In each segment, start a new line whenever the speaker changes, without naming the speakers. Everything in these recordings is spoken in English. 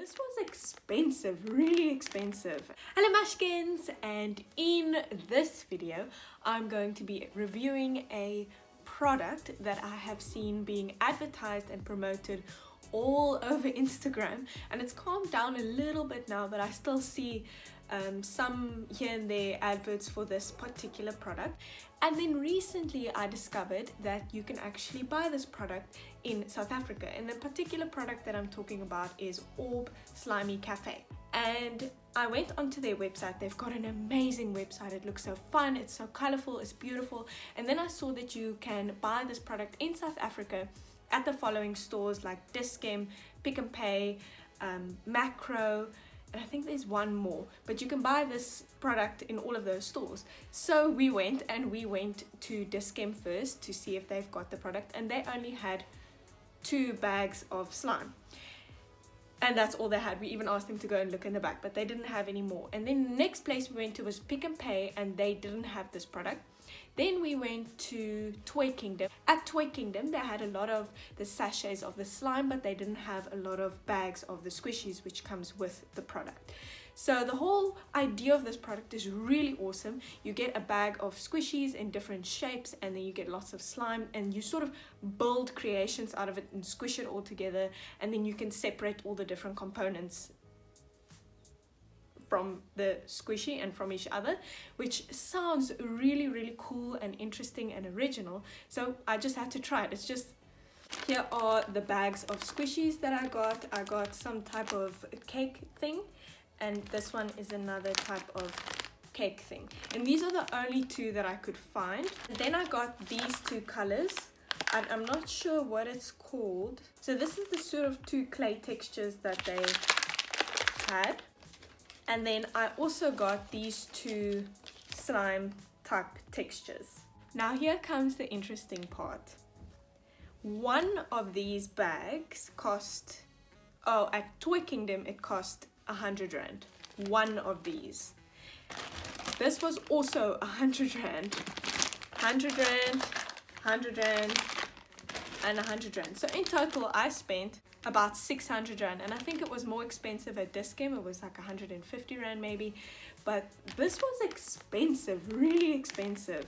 this was expensive, really expensive. Hello Mushkins, and in this video I'm going to be reviewing a product that I have seen being advertised and promoted all over Instagram, and it's calmed down a little bit now, but I still see some here and there adverts for this particular product. And then recently I discovered that you can actually buy this product in South Africa, and the particular product that I'm talking about is Orb Slimi Cafe. And I went onto their website. They've got an amazing website. It looks so fun, it's so colorful, it's beautiful. And then I saw that you can buy this product in South Africa at the following stores like Dis-Chem, Pick n Pay, Macro, and I think there's one more, but you can buy this product in all of those stores. So we went to Dis-Chem first to see if they've got the product, and they only had 2 bags of slime, and that's all they had. We even asked them to go and look in the back, but they didn't have any more. And then the next place we went to was Pick n Pay, and they didn't have this product. Then we went to Toy Kingdom. At Toy Kingdom, they had a lot of the sachets of the slime, but they didn't have a lot of bags of the squishies, which comes with the product. So the whole idea of this product is really awesome. You get a bag of squishies in different shapes, and then you get lots of slime, and you sort of build creations out of it and squish it all together, and then you can separate all the different components from the squishy and from each other, which sounds really cool and interesting and original. So I just had to try it. It's just, here are the bags of squishies that I got. I got some type of cake thing, and this one is another type of cake thing, and these are the only 2 that I could find. And then I got these 2 colors, and I'm not sure what it's called. So this is the sort of 2 clay textures that they had. And then I also got these 2 slime type textures. Now here comes the interesting part. One of these bags cost, at Toy Kingdom it cost 100 Rand. One of these. This was also 100 Rand. 100 Rand, 100 Rand, and 100 Rand. So in total I spent about 600 Rand, and I think it was more expensive at Dis-Chem. It was like 150 Rand maybe, but this was expensive, really expensive.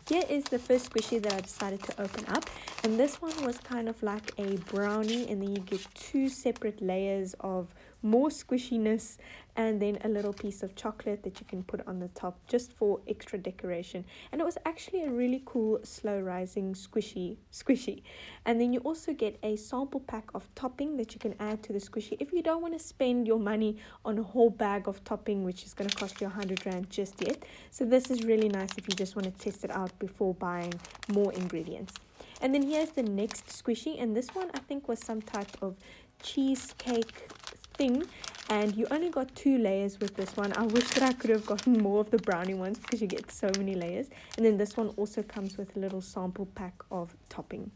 Here is the first squishy that I decided to open up, and this one was kind of like a brownie, and then you get 2 separate layers of more squishiness, and then a little piece of chocolate that you can put on the top just for extra decoration. And it was actually a really cool slow rising squishy. And then you also get a sample pack of topping that you can add to the squishy if you don't want to spend your money on a whole bag of topping, which is going to cost you 100 Rand just yet. So this is really nice if you just want to test it out before buying more ingredients. And then here's the next squishy, and this one I think was some type of cheesecake thing, and you only got 2 layers with this one. I wish that I could have gotten more of the brownie ones because you get so many layers. And then this one also comes with a little sample pack of topping.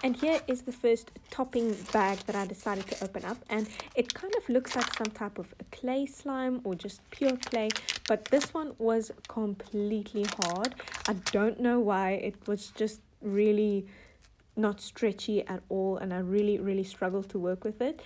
And here is the first topping bag that I decided to open up, and it kind of looks like some type of a clay slime or just pure clay, but this one was completely hard. I don't know why. It was just really not stretchy at all, and I really struggled to work with it.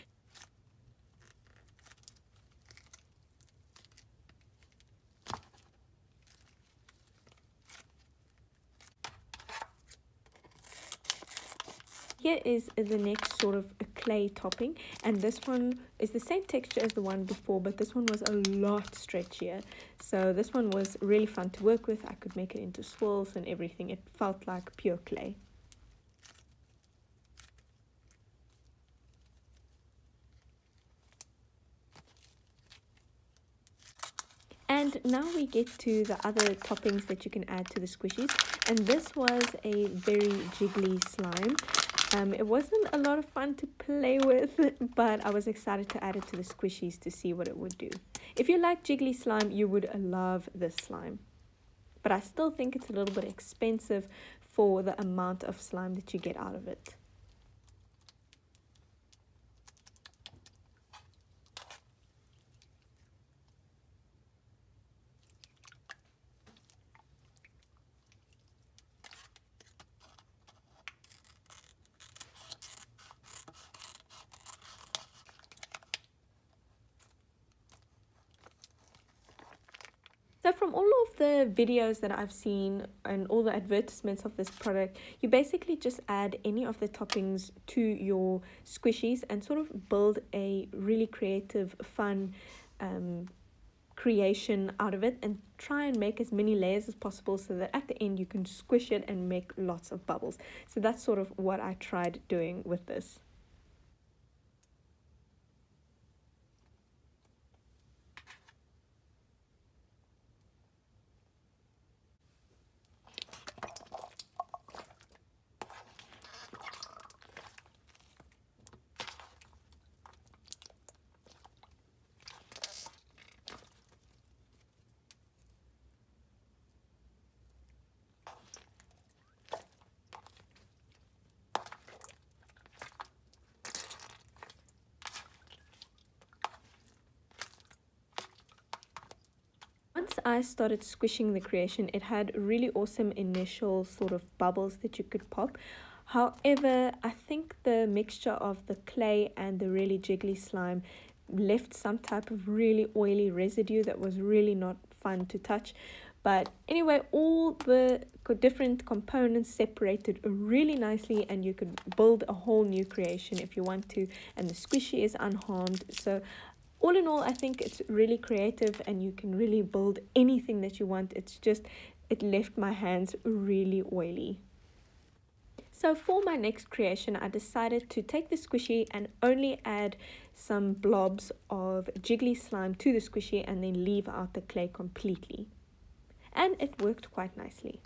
Here is the next sort of a clay topping, and this one is the same texture as the one before, but this one was a lot stretchier. So this one was really fun to work with. I could make it into swirls and everything. It felt like pure clay. And now we get to the other toppings that you can add to the squishies. And this was a very jiggly slime. It wasn't a lot of fun to play with, but I was excited to add it to the squishies to see what it would do. If you like jiggly slime, you would love this slime. But I still think it's a little bit expensive for the amount of slime that you get out of it. So from all of the videos that I've seen and all the advertisements of this product, you basically just add any of the toppings to your squishies and sort of build a really creative, fun creation out of it, and try and make as many layers as possible so that at the end you can squish it and make lots of bubbles. So that's sort of what I tried doing with this. Once I started squishing the creation, it had really awesome initial sort of bubbles that you could pop. However, I think the mixture of the clay and the really jiggly slime left some type of really oily residue that was really not fun to touch. But anyway, all the different components separated really nicely, and you could build a whole new creation if you want to, and the squishy is unharmed. So all in all, I think it's really creative and you can really build anything that you want. It's just, it left my hands really oily. So for my next creation, I decided to take the squishy and only add some blobs of jiggly slime to the squishy and then leave out the clay completely. And it worked quite nicely.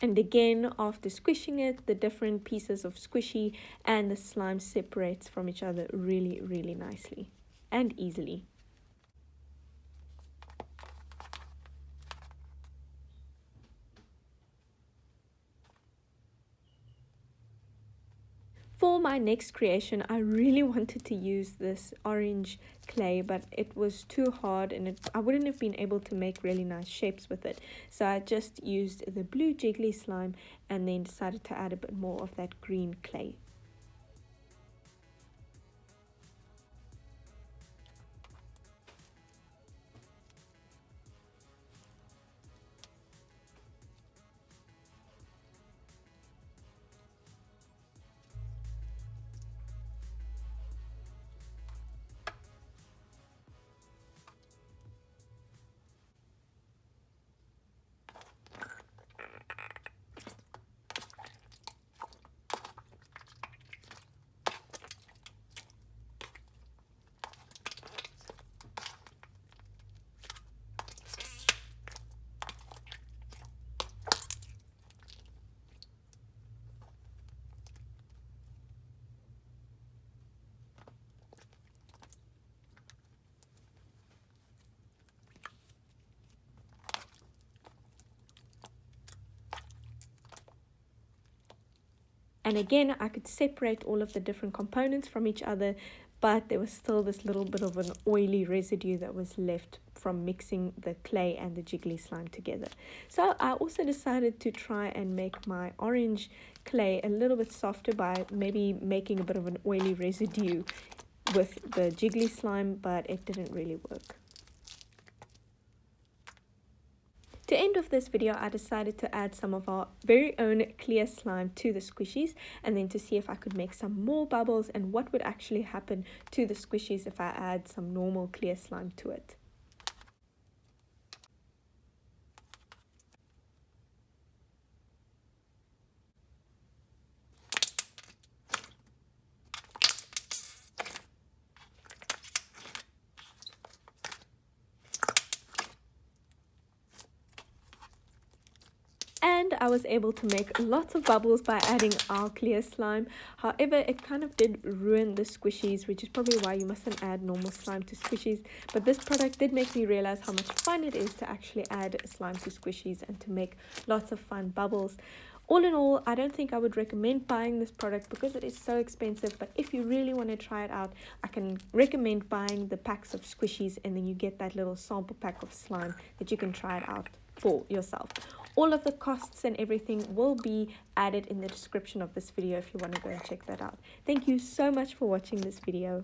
And again, after squishing it, the different pieces of squishy and the slime separates from each other really, really nicely and easily. For my next creation, I really wanted to use this orange clay, but it was too hard and I wouldn't have been able to make really nice shapes with it. So I just used the blue jiggly slime and then decided to add a bit more of that green clay. And again, I could separate all of the different components from each other, but there was still this little bit of an oily residue that was left from mixing the clay and the jiggly slime together. So I also decided to try and make my orange clay a little bit softer by maybe making a bit of an oily residue with the jiggly slime, but it didn't really work. To end off this video, I decided to add some of our very own clear slime to the squishies, and then to see if I could make some more bubbles and what would actually happen to the squishies if I add some normal clear slime to it. And I was able to make lots of bubbles by adding our clear slime. However, it kind of did ruin the squishies, which is probably why you mustn't add normal slime to squishies. But this product did make me realize how much fun it is to actually add slime to squishies and to make lots of fun bubbles. All in all, I don't think I would recommend buying this product because it is so expensive, but if you really want to try it out, I can recommend buying the packs of squishies, and then you get that little sample pack of slime that you can try it out for yourself. All of the costs and everything will be added in the description of this video if you want to go and check that out. Thank you so much for watching this video.